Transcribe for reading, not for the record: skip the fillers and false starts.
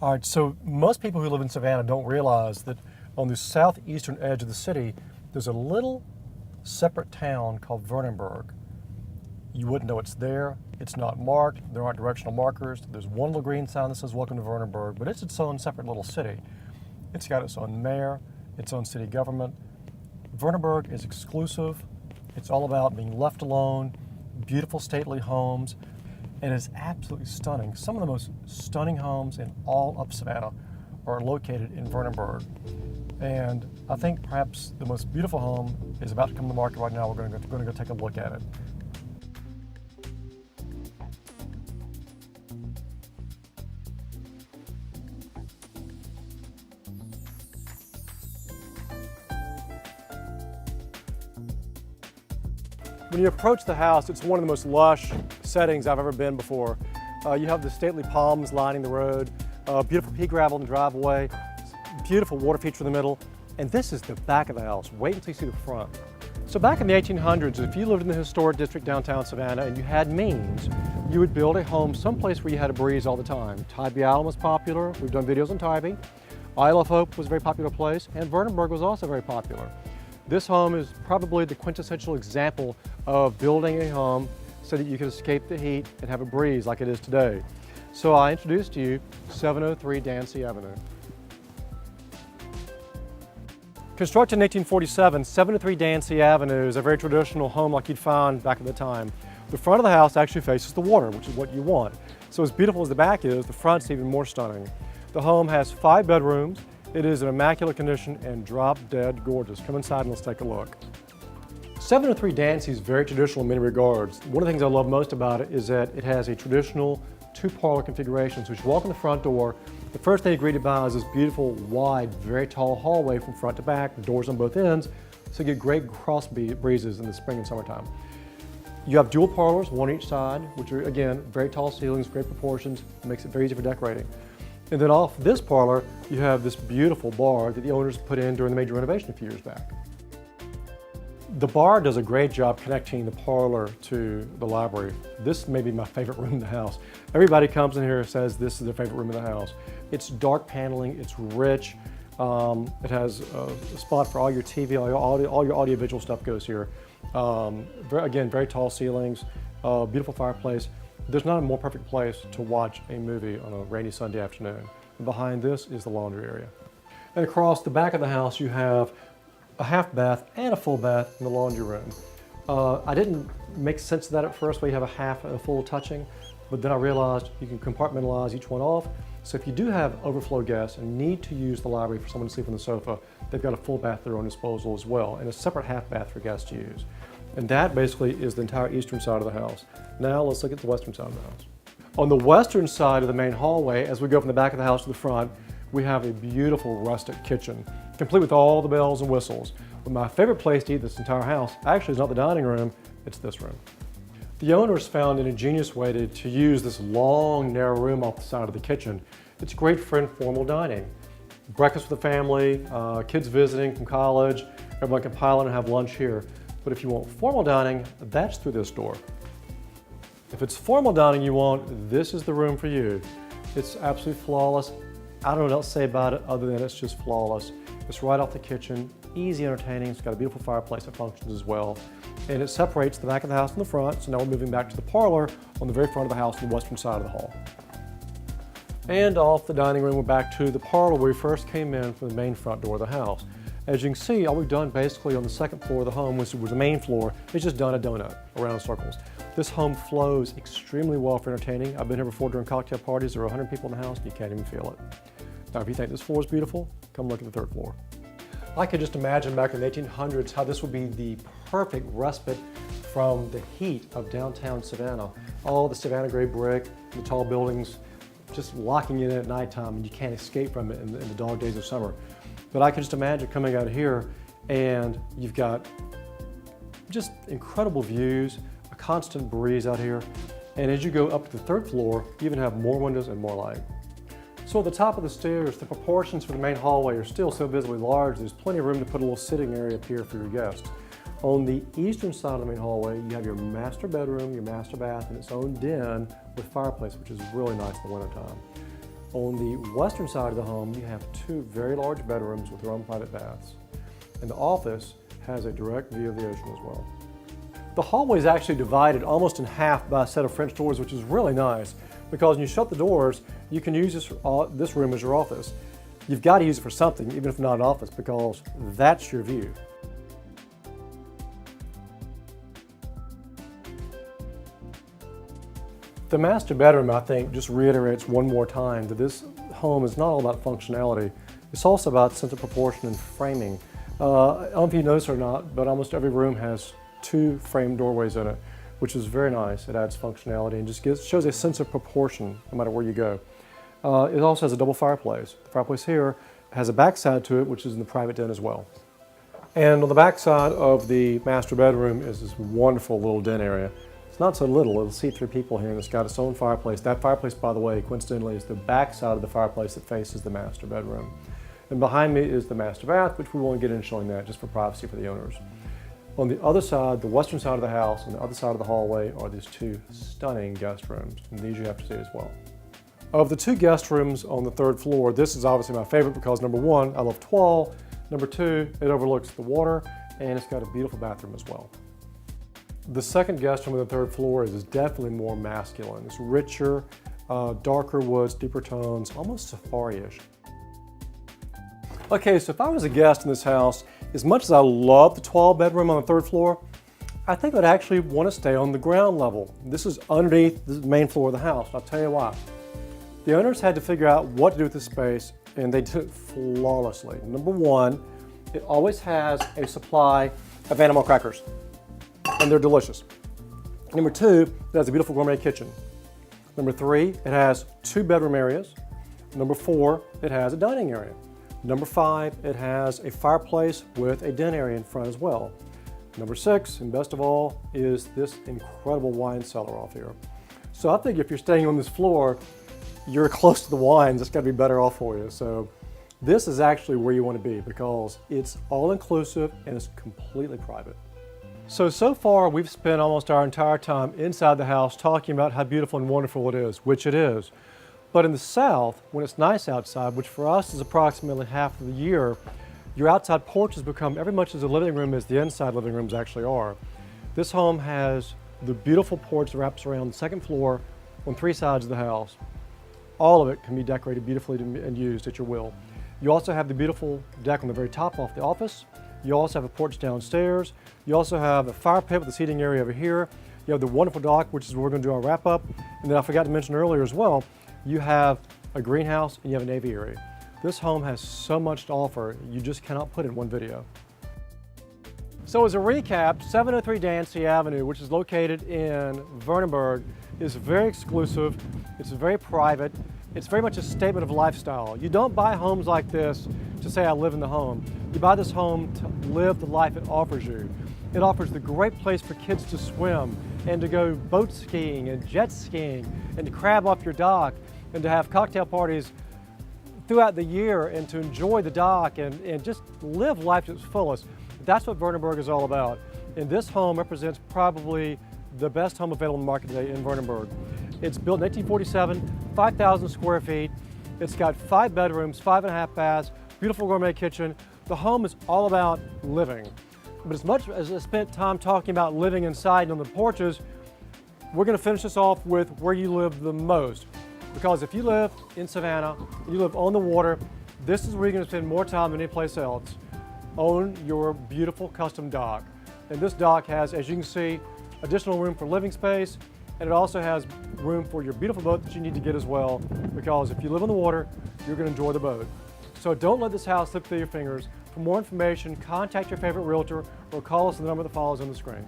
All right, so most people who live in Savannah don't realize that on the southeastern edge of the city, there's a little separate town called Vernonburg. You wouldn't know it's there. It's not marked. There aren't directional markers. There's one little green sign that says welcome to Vernonburg, but it's its own separate little city. It's got its own mayor, its own city government. Vernonburg is exclusive. It's all about being left alone, beautiful stately homes, and it's absolutely stunning. Some of the most stunning homes in all of Savannah are located in Vernonburg. And I think perhaps the most beautiful home is about to come to the market right now. We're going to go take a look at it. When you approach the house, it's one of the most lush settings I've ever been before. You have the stately palms lining the road, beautiful pea gravel in the driveway, beautiful water feature in the middle, and this is the back of the house. Wait until you see the front. So back in the 1800s, if you lived in the historic district downtown Savannah and you had means, you would build a home someplace where you had a breeze all the time. Tybee Island was popular. We've done videos on Tybee. Isle of Hope was a very popular place, and Vernonburg was also very popular. This home is probably the quintessential example of building a home so that you can escape the heat and have a breeze like it is today. So I introduced to you 703 Dancy Avenue. Constructed in 1847, 703 Dancy Avenue is a very traditional home like you'd find back at the time. The front of the house actually faces the water, which is what you want. So as beautiful as the back is, the front's even more stunning. The home has 5 bedrooms. It is in immaculate condition and drop-dead gorgeous. Come inside and let's take a look. 703 Dancy is very traditional in many regards. One of the things I love most about it is that it has a traditional 2-parlor configuration. So as you walk in the front door, the first thing you're greeted by is this beautiful, wide, very tall hallway from front to back, doors on both ends, so you get great cross breezes in the spring and summertime. You have dual parlors, one each side, which are, again, very tall ceilings, great proportions, makes it very easy for decorating. And then off this parlor, you have this beautiful bar that the owners put in during the major renovation a few years back. The bar does a great job connecting the parlor to the library. This may be my favorite room in the house. Everybody comes in here and says this is their favorite room in the house. It's dark paneling, it's rich, it has a spot for all your TV, all your audio-visual stuff goes here. Again, very tall ceilings, beautiful fireplace. There's not a more perfect place to watch a movie on a rainy Sunday afternoon. And behind this is the laundry area. And across the back of the house, you have a half bath and a full bath in the laundry room. I didn't make sense of that at first, where you have a half and a full touching, but then I realized you can compartmentalize each one off. So if you do have overflow guests and need to use the library for someone to sleep on the sofa, they've got a full bath at their own disposal as well, and a separate half bath for guests to use. And that basically is the entire eastern side of the house. Now let's look at the western side of the house. On the western side of the main hallway, as we go from the back of the house to the front, we have a beautiful rustic kitchen, complete with all the bells and whistles. But my favorite place to eat this entire house actually is not the dining room, it's this room. The owners found an ingenious way to use this long, narrow room off the side of the kitchen. It's great for informal dining. Breakfast with the family, kids visiting from college, everyone can pile in and have lunch here. But if you want formal dining, that's through this door. If it's formal dining you want, this is the room for you. It's absolutely flawless. I don't know what else to say about it other than it's just flawless. It's right off the kitchen, easy entertaining. It's got a beautiful fireplace that functions as well. And it separates the back of the house from the front, so now we're moving back to the parlor on the very front of the house on the western side of the hall. And off the dining room, we're back to the parlor where we first came in from the main front door of the house. As you can see, all we've done basically on the second floor of the home, which was the main floor, is just done a donut around in circles. This home flows extremely well for entertaining. I've been here before during cocktail parties. There are 100 people in the house and you can't even feel it. Now, if you think this floor is beautiful, come look at the third floor. I could just imagine back in the 1800s how this would be the perfect respite from the heat of downtown Savannah. All the Savannah gray brick, the tall buildings, just locking you in at nighttime and you can't escape from it in the dog days of summer. But I could just imagine coming out here and you've got just incredible views, a constant breeze out here. And as you go up to the third floor, you even have more windows and more light. So at the top of the stairs, the proportions for the main hallway are still so visibly large, there's plenty of room to put a little sitting area up here for your guests. On the eastern side of the main hallway, you have your master bedroom, your master bath, and its own den with fireplace, which is really nice in the wintertime. On the western side of the home, you have two very large bedrooms with their own private baths. And the office has a direct view of the ocean as well. The hallway is actually divided almost in half by a set of French doors, which is really nice because when you shut the doors, you can use this room as your office. You've got to use it for something, even if not an office, because that's your view. The master bedroom, I think, just reiterates one more time that this home is not all about functionality. It's also about sense of proportion and framing. I don't know if you notice or not, but almost every room has two framed doorways in it, which is very nice. It adds functionality and just shows a sense of proportion no matter where you go. It also has a double fireplace. The fireplace here has a backside to it, which is in the private den as well. And on the backside of the master bedroom is this wonderful little den area. It's not so little, it'll seat 3 people here, and it's got its own fireplace. That fireplace, by the way, coincidentally, is the back side of the fireplace that faces the master bedroom. And behind me is the master bath, which we won't get into showing that just for privacy for the owners. On the other side, the western side of the house, on the other side of the hallway, are these 2 stunning guest rooms, and these you have to see as well. Of the 2 guest rooms on the 3rd floor, this is obviously my favorite because number 1, I love toile. Number 2, it overlooks the water, and it's got a beautiful bathroom as well. The 2nd guest room on the 3rd floor is definitely more masculine. It's richer, darker woods, deeper tones, almost safari-ish. Okay, so if I was a guest in this house, as much as I love the 12-bedroom on the 3rd floor, I think I'd actually want to stay on the ground level. This is underneath the main floor of the house. I'll tell you why. The owners had to figure out what to do with this space, and they did it flawlessly. Number 1, it always has a supply of animal crackers, and they're delicious. Number 2, it has a beautiful gourmet kitchen. Number 3, it has 2 bedroom areas. Number 4, it has a dining area. Number 5, it has a fireplace with a den area in front as well. Number 6, and best of all, is this incredible wine cellar off here. So I think if you're staying on this floor, you're close to the wines, it's got to be better off for you. So this is actually where you want to be because it's all-inclusive and it's completely private. So far we've spent almost our entire time inside the house talking about how beautiful and wonderful it is, which it is. But in the south, when it's nice outside, which for us is approximately half of the year, your outside porches become every much as a living room as the inside living rooms actually are. This home has the beautiful porch that wraps around the 2nd floor on 3 sides of the house. All of it can be decorated beautifully and used at your will. You also have the beautiful deck on the very top off the office. You also have a porch downstairs. You also have a fire pit with a seating area over here. You have the wonderful dock, which is where we're going to do our wrap up. And then I forgot to mention earlier as well, you have a greenhouse and you have an aviary. This home has so much to offer, you just cannot put it in one video. So as a recap, 703 Dancy Avenue, which is located in Vernonburg, is very exclusive, it's very private, it's very much a statement of lifestyle. You don't buy homes like this to say I live in the home. You buy this home to live the life it offers you. It offers the great place for kids to swim and to go boat skiing and jet skiing and to crab off your dock and to have cocktail parties throughout the year and to enjoy the dock and just live life to its fullest. That's what Vernonburg is all about. And this home represents probably the best home available in the market today in Vernonburg. It's built in 1847, 5,000 square feet. It's got 5 bedrooms, 5.5 baths, beautiful gourmet kitchen. The home is all about living. But as much as I spent time talking about living inside and on the porches, we're going to finish this off with where you live the most. Because if you live in Savannah, you live on the water, this is where you're going to spend more time than any place else. Own your beautiful custom dock. And this dock has, as you can see, additional room for living space, and it also has room for your beautiful boat that you need to get as well, because if you live on the water, you're going to enjoy the boat. So don't let this house slip through your fingers. For more information, contact your favorite realtor or call us at the number that follows on the screen.